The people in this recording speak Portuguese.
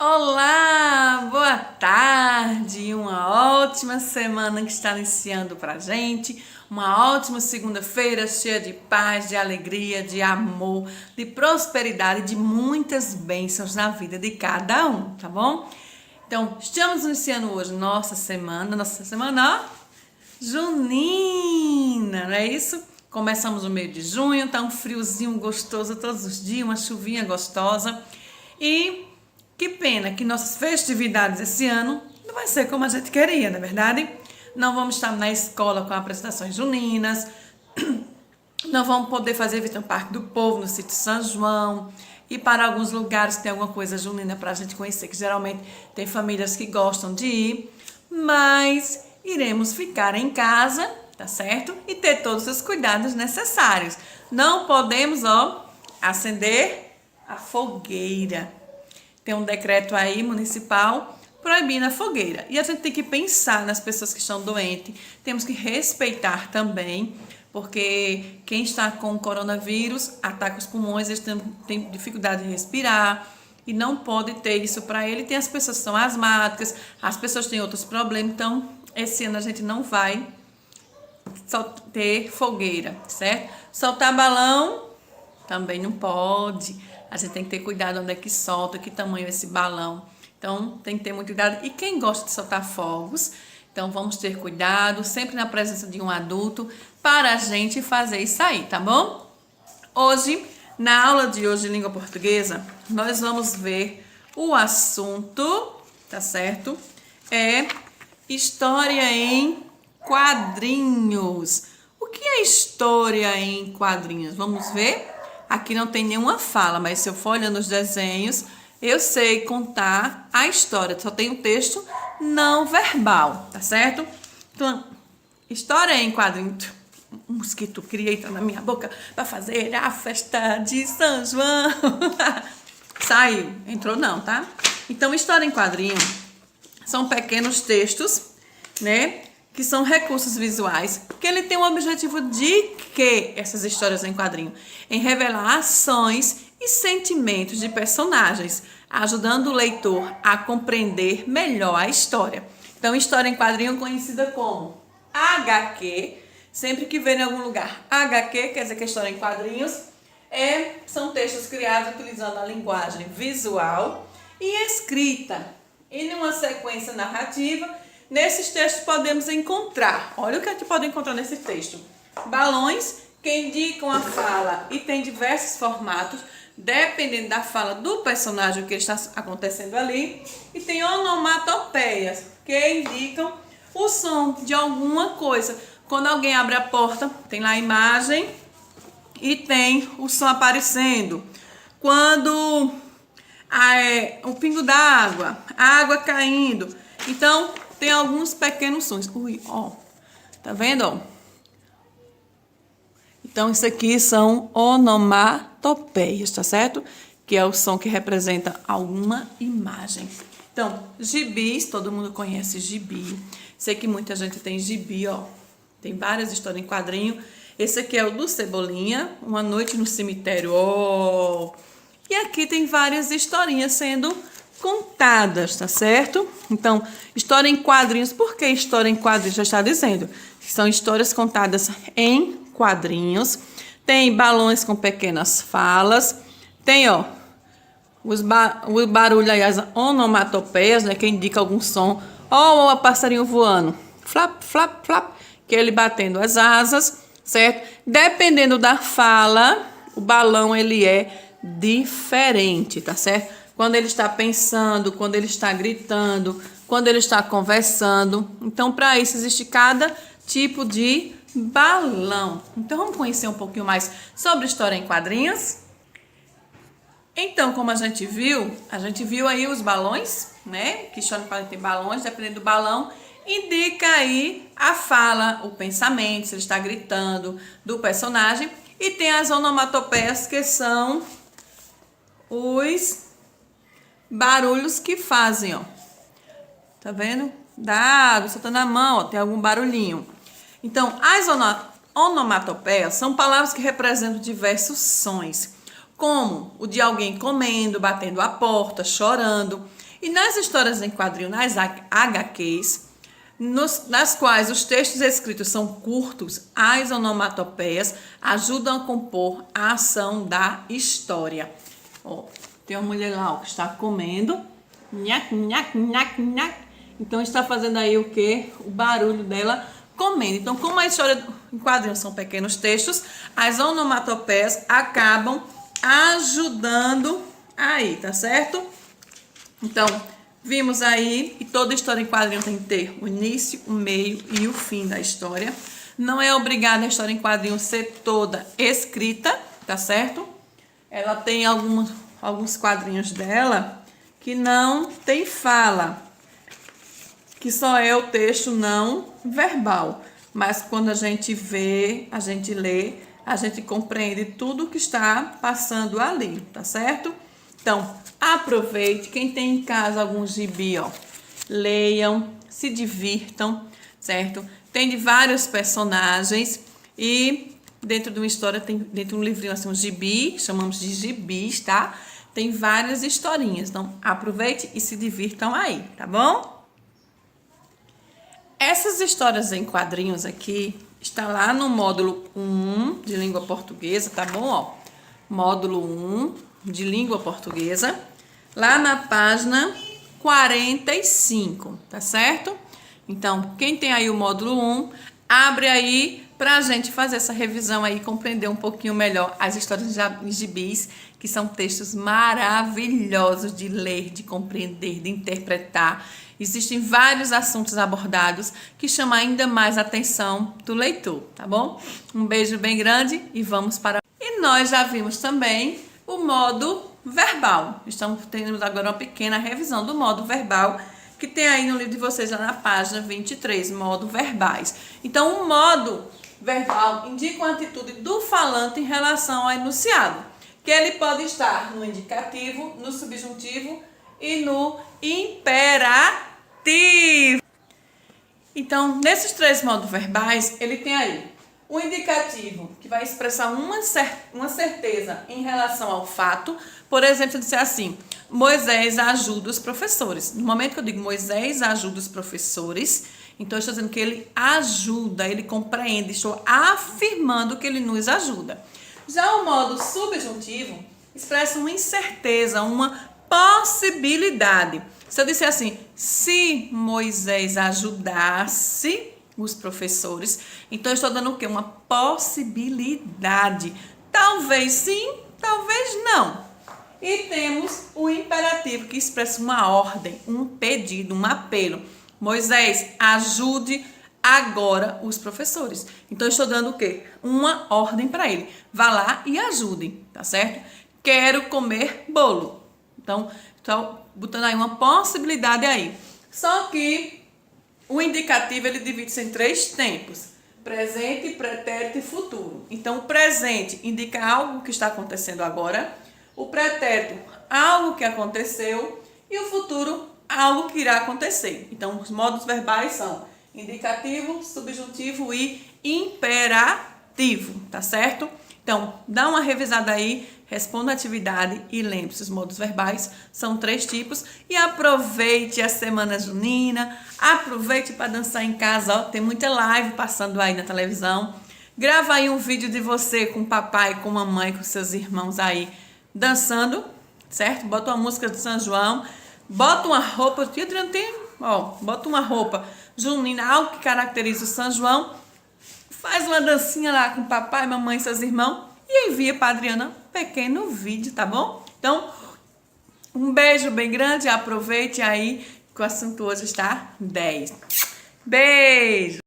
Olá, boa tarde, uma ótima semana que está iniciando pra gente, uma ótima segunda-feira cheia de paz, de alegria, de amor, de prosperidade, de muitas bênçãos na vida de cada um, tá bom? Então, estamos iniciando hoje nossa semana, ó, junina, não é isso? Começamos no meio de junho, tá um friozinho gostoso todos os dias, uma chuvinha gostosa e que pena que nossas festividades esse ano não vai ser como a gente queria, não é verdade? Não vamos estar na escola com apresentações juninas, não vamos poder fazer Vitor Parque do Povo no sítio São João, e para alguns lugares tem alguma coisa junina para a gente conhecer, que geralmente tem famílias que gostam de ir, mas iremos ficar em casa, tá certo? E ter todos os cuidados necessários. Não podemos, acender a fogueira. Tem um decreto aí municipal proibindo a fogueira. E a gente tem que pensar nas pessoas que estão doentes. Temos que respeitar também, porque quem está com o coronavírus ataca os pulmões, eles têm dificuldade de respirar e não pode ter isso para ele. Tem as pessoas que são asmáticas, as pessoas têm outros problemas. Então, esse ano a gente não vai ter fogueira, certo? Soltar balão também não pode. A gente tem que ter cuidado onde é que solta, que tamanho é esse balão. Então, tem que ter muito cuidado. E quem gosta de soltar fogos, então vamos ter cuidado, sempre na presença de um adulto, para a gente fazer isso aí, tá bom? Hoje, na aula de hoje de língua portuguesa, nós vamos ver o assunto, tá certo? É história em quadrinhos. O que é história em quadrinhos? Vamos ver? Aqui não tem nenhuma fala, mas se eu for olhando os desenhos, eu sei contar a história. Só tem um texto não verbal, tá certo? Então, história em quadrinho. Um mosquito queria entrar na minha boca para fazer a festa de São João. Saiu. Entrou não, tá? Então, história em quadrinho são pequenos textos, né? Que são recursos visuais, que ele tem o objetivo de que essas histórias em quadrinho? Em revelar ações e sentimentos de personagens, ajudando o leitor a compreender melhor a história. Então, história em quadrinho conhecida como HQ, sempre que vê em algum lugar HQ, quer dizer que é história em quadrinhos, são textos criados utilizando a linguagem visual e escrita em uma sequência narrativa. Nesses textos podemos encontrar, olha o que a gente pode encontrar nesse texto, balões que indicam a fala e tem diversos formatos, dependendo da fala do personagem, o que está acontecendo ali, e tem onomatopeias, que indicam o som de alguma coisa. Quando alguém abre a porta, tem lá a imagem e tem o som aparecendo. Quando o pingo d'água, a água caindo, então tem alguns pequenos sons. Ui, ó. Tá vendo, ó? Então, isso aqui são onomatopeias, tá certo? Que é o som que representa alguma imagem. Então, gibis, todo mundo conhece gibi. Sei que muita gente tem gibi, ó. Tem várias histórias em quadrinho. Esse aqui é o do Cebolinha, Uma Noite no Cemitério, ó. E aqui tem várias historinhas sendo contadas, tá certo? Então, história em quadrinhos. Por que história em quadrinhos? Já está dizendo. São histórias contadas em quadrinhos. Tem balões com pequenas falas. Tem, ó, o barulho aí, as onomatopeias, né, que indica algum som. Ó, o passarinho voando. Flap, flap, flap. Que é ele batendo as asas, certo? Dependendo da fala, o balão, ele é diferente, tá certo? Quando ele está pensando, quando ele está gritando, quando ele está conversando. Então, para isso, existe cada tipo de balão. Então, vamos conhecer um pouquinho mais sobre história em quadrinhos? Então, como a gente viu aí os balões, né? Que história em quadrinhos tem balões, dependendo do balão, indica aí a fala, o pensamento, se ele está gritando, do personagem. E tem as onomatopeias, que são os barulhos que fazem, ó. Tá vendo? Da água, soltando a mão, ó, tem algum barulhinho. Então, as onomatopeias são palavras que representam diversos sons, como o de alguém comendo, batendo a porta, chorando. E nas histórias em quadrinho, nas HQs, nas quais os textos escritos são curtos, as onomatopeias ajudam a compor a ação da história. Ó, tem uma mulher lá, ó, que está comendo. Nhac, nhac, nhac, nhac. Então está fazendo aí o quê? O barulho dela comendo. Então, como a história em quadrinhos são pequenos textos, as onomatopeias acabam ajudando aí, tá certo? Então, vimos aí que toda história em quadrinho tem que ter o início, o meio e o fim da história. Não é obrigada a história em quadrinho ser toda escrita, tá certo? Ela tem alguns quadrinhos dela que não tem fala, que só é o texto não verbal. Mas quando a gente vê, a gente lê, a gente compreende tudo o que está passando ali, tá certo? Então, aproveite, quem tem em casa algum gibi, ó, leiam, se divirtam, certo? Tem de vários personagens e dentro de uma história, dentro de um livrinho assim, um gibi, chamamos de gibis, tá? Tem várias historinhas, então aproveite e se divirtam aí, tá bom? Essas histórias em quadrinhos aqui, está lá no módulo 1 de língua portuguesa, tá bom? Ó, módulo 1 de língua portuguesa, lá na página 45, tá certo? Então, quem tem aí o módulo 1, abre aí pra gente fazer essa revisão aí, compreender um pouquinho melhor as histórias de gibis, que são textos maravilhosos de ler, de compreender, de interpretar. Existem vários assuntos abordados que chamam ainda mais a atenção do leitor, tá bom? Um beijo bem grande e vamos para... E nós já vimos também o modo verbal. Estamos tendo agora uma pequena revisão do modo verbal, que tem aí no livro de vocês, lá na página 23, modo verbais. Então, o modo verbal indica uma atitude do falante em relação ao enunciado, que ele pode estar no indicativo, no subjuntivo e no imperativo. Então, nesses três modos verbais, ele tem aí o indicativo, que vai expressar uma certeza em relação ao fato. Por exemplo, se eu disser assim, Moisés ajuda os professores. No momento que eu digo Moisés ajuda os professores, então eu estou dizendo que ele ajuda, ele compreende, estou afirmando que ele nos ajuda. Já o modo subjuntivo expressa uma incerteza, uma possibilidade. Se eu disser assim, se Moisés ajudasse os professores, então eu estou dando o quê? Uma possibilidade. Talvez sim, talvez não. E temos o imperativo, que expressa uma ordem, um pedido, um apelo. Moisés, ajude agora os professores. Então eu estou dando o quê? Uma ordem para ele. Vá lá e ajude, tá certo? Quero comer bolo. Então, estou botando aí uma possibilidade aí. Só que o indicativo, ele divide-se em três tempos: presente, pretérito e futuro. Então, o presente indica algo que está acontecendo agora, o pretérito, algo que aconteceu, e o futuro, algo que irá acontecer. Então, os modos verbais são indicativo, subjuntivo e imperativo, tá certo? Então, dá uma revisada aí, responda a atividade e lembre-se, os modos verbais são três tipos. E aproveite a semana junina, aproveite para dançar em casa, ó, tem muita live passando aí na televisão. Grava aí um vídeo de você com o papai, com a mamãe, com seus irmãos aí dançando, certo? Bota uma música de São João, bota uma roupa, bota uma roupa junina, algo que caracteriza o São João. Faz uma dancinha lá com papai, mamãe e seus irmãos e envia para a Adriana um pequeno vídeo, tá bom? Então, um beijo bem grande, aproveite aí que o assunto hoje está 10. Beijo!